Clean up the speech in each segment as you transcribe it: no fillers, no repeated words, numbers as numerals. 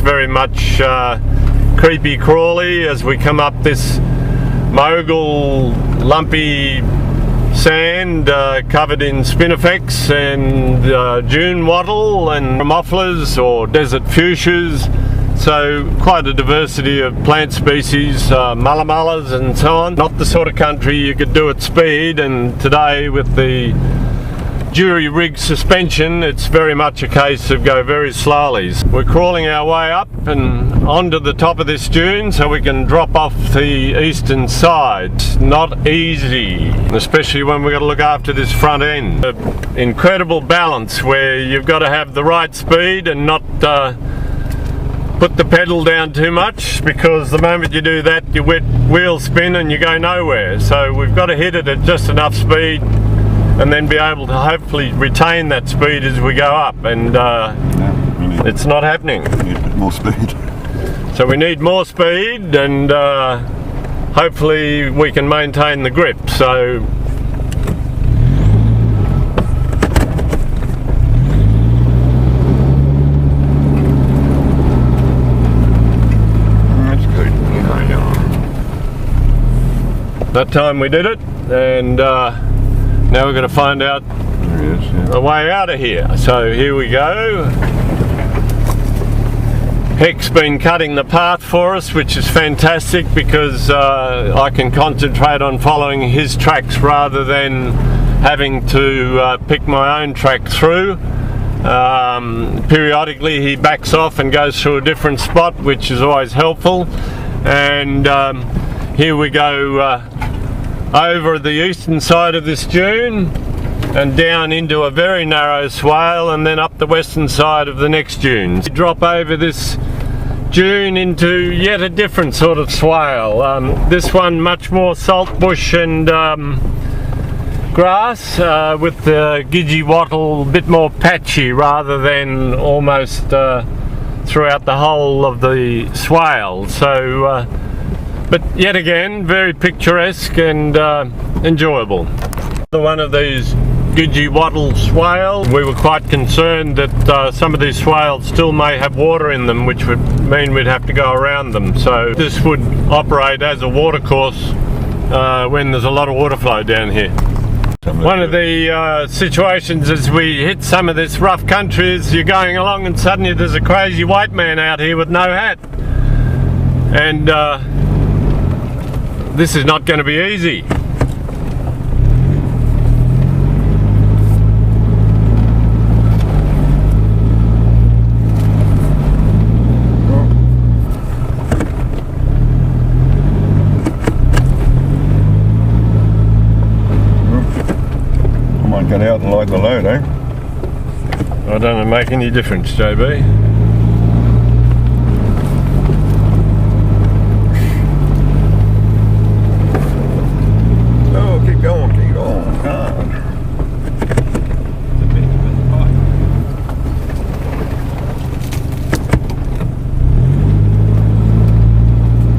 very much creepy crawly as we come up this mogul lumpy sand covered in spinifex and dune wattle and mufflers or desert fuchsias. So quite a diversity of plant species, mullamullahs and so on. Not the sort of country you could do at speed, and today with the jury rig suspension it's very much a case of go very slowly. We're crawling our way up and onto the top of this dune so we can drop off the eastern side. It's not easy, especially when we've got to look after this front end. Incredible balance where you've got to have the right speed and not put the pedal down too much, because the moment you do that your wheels spin and you go nowhere. So we've got to hit it at just enough speed and then be able to hopefully retain that speed as we go up, and it's not happening. We need a bit more speed. So we need more speed, and hopefully we can maintain the grip. So that time we did it, and now we're going to find out a way out of here. So here we go. Heck's been cutting the path for us, which is fantastic, because I can concentrate on following his tracks rather than having to pick my own track through. Periodically he backs off and goes through a different spot, which is always helpful. And here we go over the eastern side of this dune and down into a very narrow swale, and then up the western side of the next dune. We drop over this dune into yet a different sort of swale. This one much more salt bush and grass, with the gidgee wattle a bit more patchy rather than almost throughout the whole of the swale. So but yet again very picturesque and enjoyable. One of these gidgee wattle swales, we were quite concerned that some of these swales still may have water in them, which would mean we'd have to go around them. So this would operate as a watercourse when there's a lot of water flow down here. One of the situations as we hit some of this rough country is you're going along and suddenly there's a crazy white man out here with no hat, and this is not going to be easy. I might get out and light the load, eh? I don't make any difference, JB. Keep going, come on.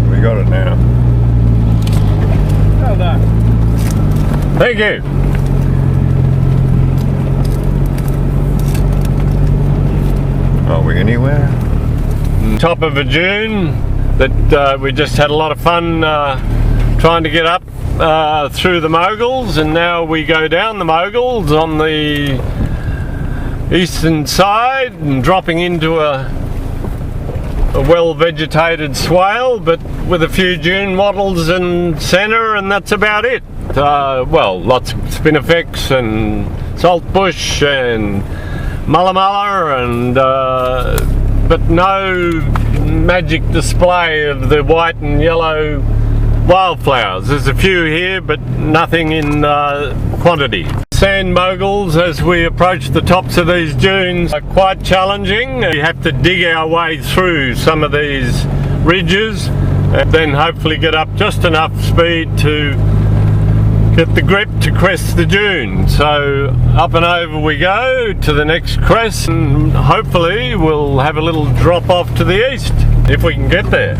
We got it now. Well done. Thank you. Are we anywhere? Top of a dune that we just had a lot of fun trying to get up through the moguls, and now we go down the moguls on the eastern side and dropping into a well vegetated swale, but with a few dune wattles in centre, and that's about it. Well, lots of spinifex and salt bush and mullamulla, and but no magic display of the white and yellow wildflowers. There's a few here, but nothing in quantity. Sand moguls, as we approach the tops of these dunes, are quite challenging. We have to dig our way through some of these ridges and then hopefully get up just enough speed to get the grip to crest the dune. So up and over we go to the next crest, and hopefully we'll have a little drop off to the east if we can get there.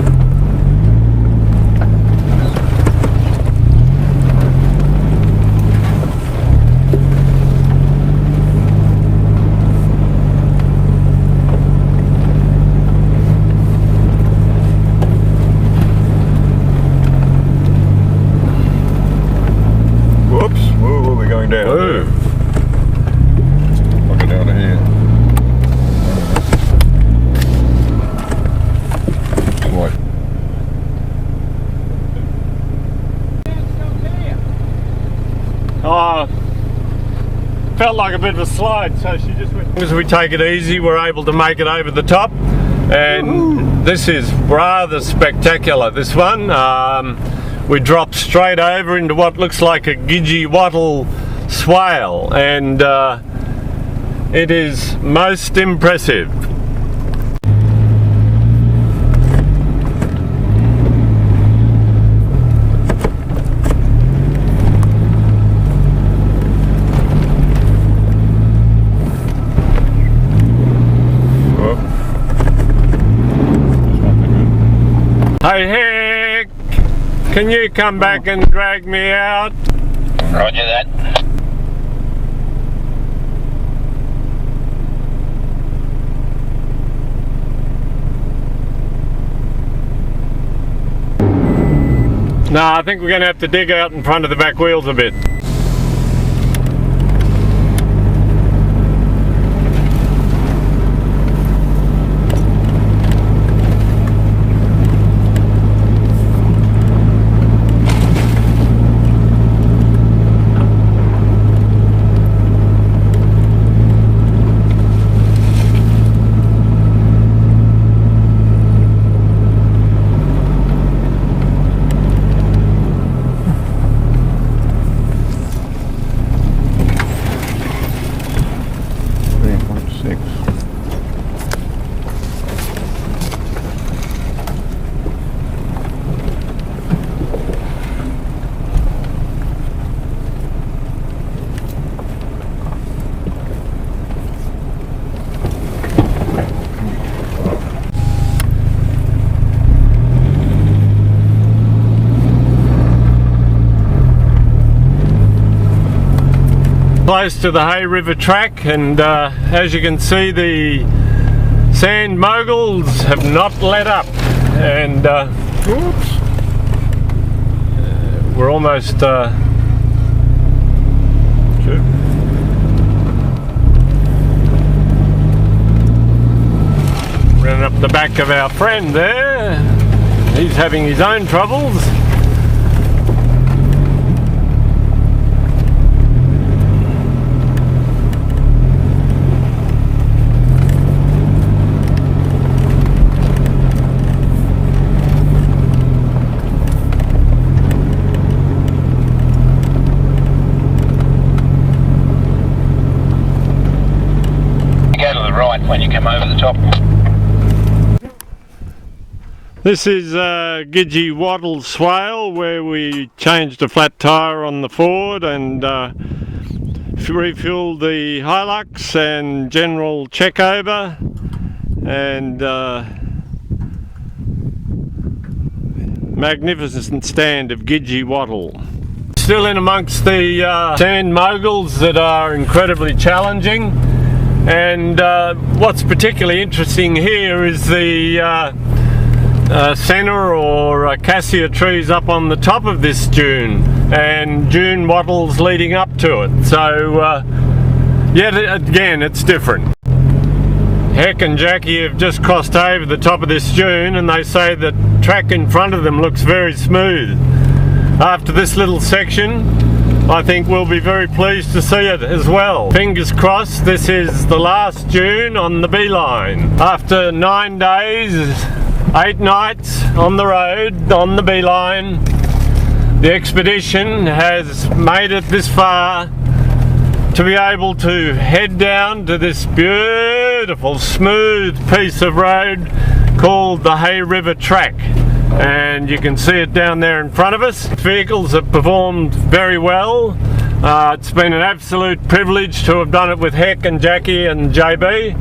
going down. Ooh. Look it down to here. Right. Oh, felt like a bit of a slide, so she just went. As we take it easy, we're able to make it over the top, and this is rather spectacular, this one. We dropped straight over into what looks like a gidgee wattle swale, and it is most impressive. Hey Heck, can you come back and drag me out? Roger that. No, I think we're going to have to dig out in front of the back wheels a bit. Close to the Hay River track, and as you can see, the sand moguls have not let up, and we're almost running up the back of our friend there. He's having his own troubles. When you come over the top. This is Gidgee Wattle Swale, where we changed a flat tyre on the Ford and refueled the Hilux and general check over, and magnificent stand of Gidgee Wattle. Still in amongst the sand moguls that are incredibly challenging. And what's particularly interesting here is the senna or cassia trees up on the top of this dune, and dune wattles leading up to it. So yet again, it's different. Heck and Jackie have just crossed over the top of this dune, and they say the track in front of them looks very smooth. After this little section, I think we'll be very pleased to see it as well. Fingers crossed, this is the last dune on the beeline. After 9 days, 8 nights on the road, on the beeline, the expedition has made it this far to be able to head down to this beautiful, smooth piece of road called the Hay River track. And you can see it down there in front of us. Vehicles have performed very well. It's been an absolute privilege to have done it with Heck and Jackie and JB,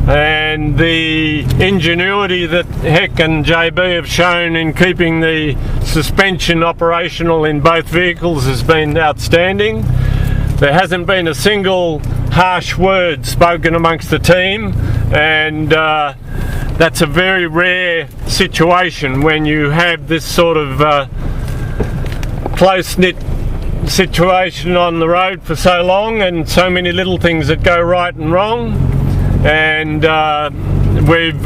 and the ingenuity that Heck and JB have shown in keeping the suspension operational in both vehicles has been outstanding. There hasn't been a single harsh word spoken amongst the team, and that's a very rare situation when you have this sort of close-knit situation on the road for so long, and so many little things that go right and wrong, and we've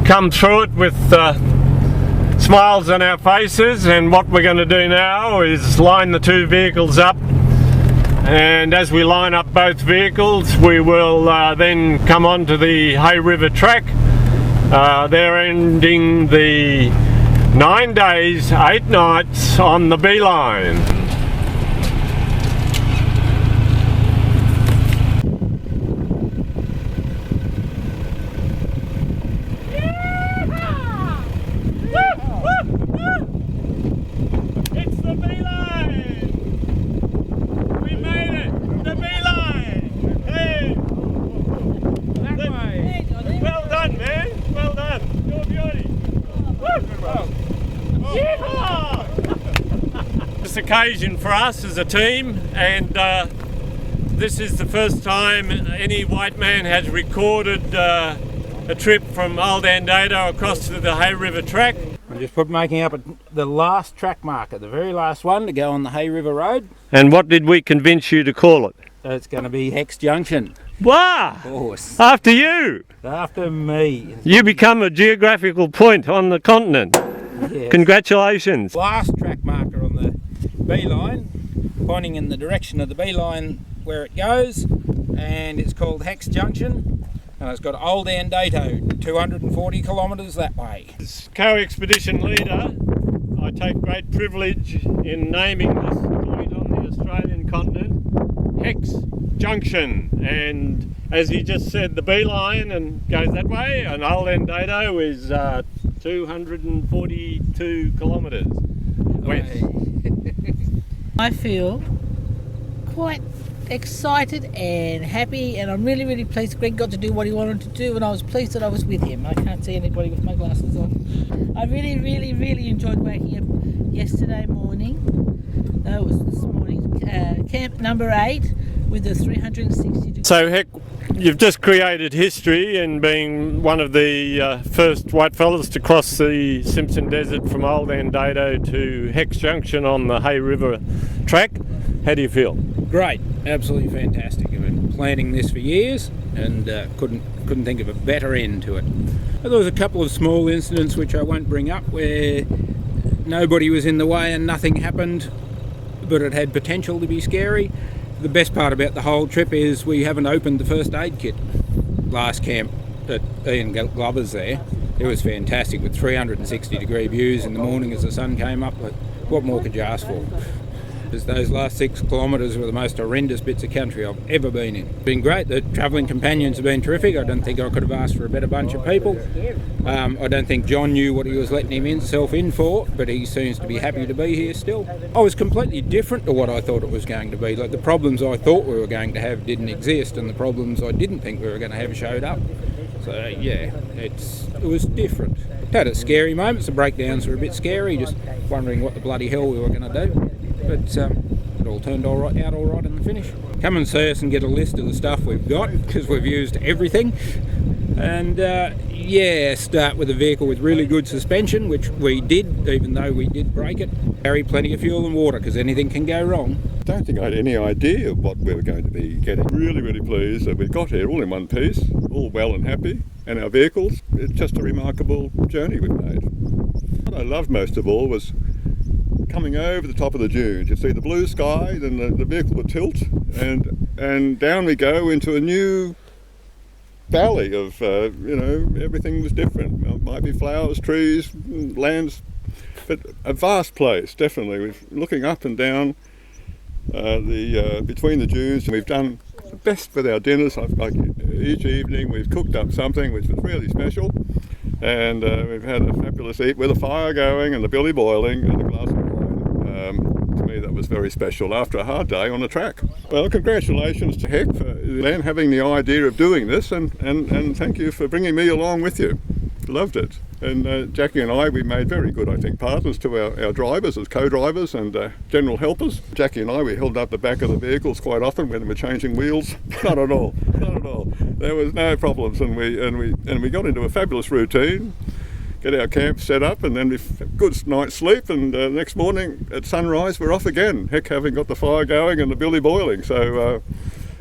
come through it with smiles on our faces. And what we're going to do now is line the two vehicles up, and as we line up both vehicles, we will then come on to the Hay River track. They're ending the 9 days, 8 nights on the beeline. It's the beeline! We made it! The beeline! Hey! That way! Well done, man! Well done! You're a beauty! Yeehaw! This occasion for us as a team, and this is the first time any white man has recorded a trip from Old Andado across to the Hay River track. I'm just making up the last track marker, the very last one to go on the Hay River Road. And what did we convince you to call it? It's going to be Hex Junction. Wow! Of course. After you! After me. You become a geographical point on the continent. Yes. Congratulations. Last track marker on the beeline, pointing in the direction of the beeline where it goes, and it's called Hex Junction. And it's got Old Andado, 240 kilometres that way. As co-expedition leader, I take great privilege in naming this point on the Australian continent, Hex Junction. And as he just said, the beeline and goes that way, and Old Andado is 242 kilometres west. I feel quite excited and happy, and I'm really, really pleased Greg got to do what he wanted to do, and I was pleased that I was with him. I can't see anybody with my glasses on. I really, really, really enjoyed waking up yesterday morning. No, it was this morning. Camp number 8 with the 360 degree. So Heck, you've just created history in being one of the first white fellas to cross the Simpson Desert from Old Andado to Hex Junction on the Hay River track. How do you feel? Great, absolutely fantastic. I've been planning this for years and couldn't think of a better end to it. There was a couple of small incidents which I won't bring up where nobody was in the way and nothing happened, but it had potential to be scary. The best part about the whole trip is we haven't opened the first aid kit. Last camp at Ian Glover's there, it was fantastic with 360 degree views in the morning as the sun came up. But what more could you ask for? Those last 6 kilometres were the most horrendous bits of country I've ever been in. It's been great. The travelling companions have been terrific. I don't think I could have asked for a better bunch of people. I don't think John knew what he was letting himself in for, but he seems to be happy to be here still. I was completely different to what I thought it was going to be. Like, the problems I thought we were going to have didn't exist, and the problems I didn't think we were going to have showed up. So yeah, it was different. It had its scary moments. The breakdowns were a bit scary, just wondering what the bloody hell we were going to do. But it all turned out all right in the finish. Come and see us and get a list of the stuff we've got, because we've used everything. And start with a vehicle with really good suspension, which we did, even though we did break it. Carry plenty of fuel and water, because anything can go wrong. I don't think I had any idea of what we were going to be getting. Really, really pleased that we got here all in one piece, all well and happy, and our vehicles. It's just a remarkable journey we've made. What I loved most of all was coming over the top of the dunes. You see the blue sky, then the vehicle would tilt, and down we go into a new valley of, everything was different. It might be flowers, trees, lands, but a vast place, definitely. We're looking up and down between the dunes, and we've done the best with our dinners. Like each evening we've cooked up something which was really special, and we've had a fabulous eat with a fire going and the billy boiling and a glass of wine. To me that was very special after a hard day on the track. Well, congratulations to Heck for then having the idea of doing this, and thank you for bringing me along with you. Loved it. And Jackie and I, we made very good, I think, partners to our drivers as co-drivers and general helpers. Jackie and I, we held up the back of the vehicles quite often when we were changing wheels. Not at all, not at all. There was no problems, and we got into a fabulous routine. get our camp set up, and then we've a good night's sleep, and next morning at sunrise we're off again, heck, having got the fire going and the billy boiling. So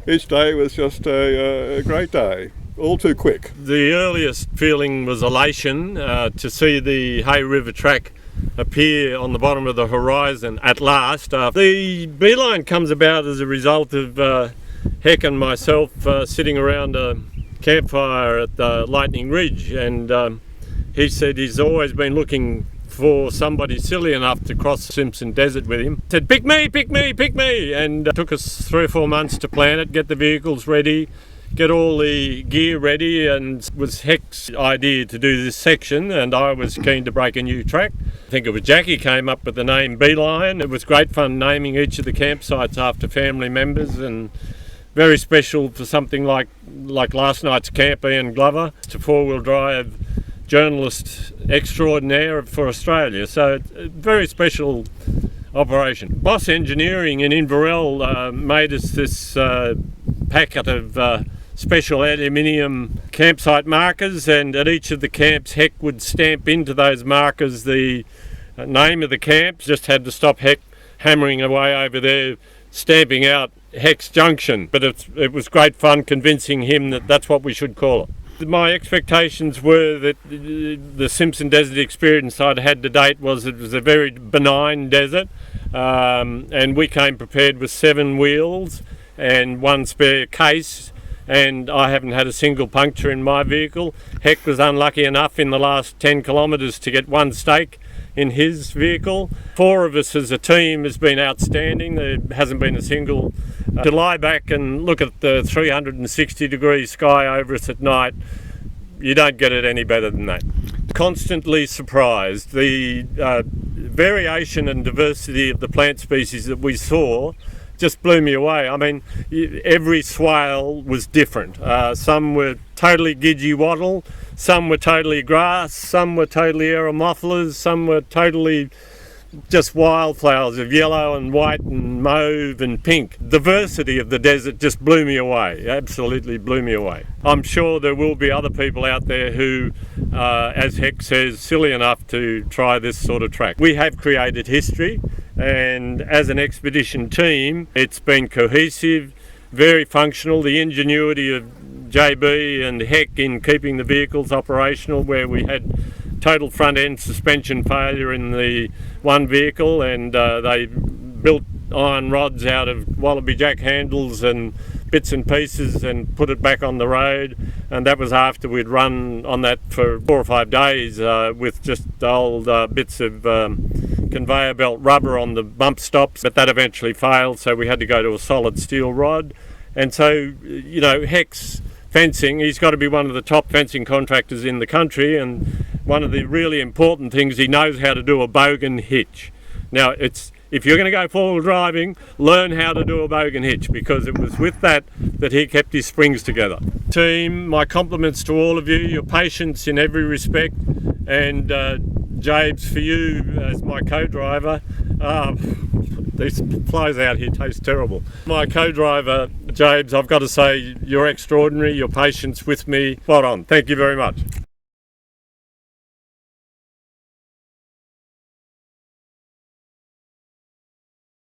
each day was just a great day, all too quick. The earliest feeling was elation to see the Hay River track appear on the bottom of the horizon at last. The beeline comes about as a result of Heck and myself sitting around a campfire at the Lightning Ridge, and he said he's always been looking for somebody silly enough to cross the Simpson Desert with him. Said, pick me, pick me, pick me, and it took us 3 or 4 months to plan it, get the vehicles ready, get all the gear ready, and it was Heck's idea to do this section, and I was keen to break a new track. I think it was Jackie came up with the name Beeline. It was great fun naming each of the campsites after family members, and very special for something like last night's camp, Ian Glover, to four-wheel drive journalist extraordinaire for Australia. So it's a very special operation. Boss Engineering in Inverell made us this packet of special aluminium campsite markers, and at each of the camps Heck would stamp into those markers the name of the camp. Just had to stop Heck hammering away over there, stamping out Heck's Junction, but it was great fun convincing him that that's what we should call it. My expectations were that the Simpson Desert experience I'd had to date was it was a very benign desert, and we came prepared with 7 wheels and 1 spare case, and I haven't had a single puncture in my vehicle. Heck was unlucky enough in the last 10 kilometres to get 1 stake in his vehicle. 4 of us as a team has been outstanding. There hasn't been a single. To lie back and look at the 360-degree sky over us at night, you don't get it any better than that. Constantly surprised. The variation and diversity of the plant species that we saw just blew me away. I mean, every swale was different. Some were totally gidgee wattle, some were totally grass, some were totally aeromophilus, some were totally just wildflowers of yellow and white and mauve and pink. The diversity of the desert just blew me away, absolutely blew me away. I'm sure there will be other people out there who, as Heck says, silly enough to try this sort of track. We have created history, and as an expedition team, it's been cohesive, very functional. The ingenuity of JB and Heck in keeping the vehicles operational, where we had total front end suspension failure in the one vehicle, and they built iron rods out of wallaby jack handles and bits and pieces and put it back on the road, and that was after we'd run on that for 4 or 5 days with just old bits of conveyor belt rubber on the bump stops, but that eventually failed, so we had to go to a solid steel rod. And so, you know, Heck's fencing, he's got to be one of the top fencing contractors in the country, and one of the really important things, he knows how to do a bogan hitch. Now, if you're going to go four-wheel driving, learn how to do a bogan hitch, because it was with that he kept his springs together. Team, my compliments to all of you, your patience in every respect, and Jabes, for you as my co-driver. These flies out here taste terrible. My co-driver, Jabes, I've got to say, you're extraordinary, your patience with me, spot on. Thank you very much.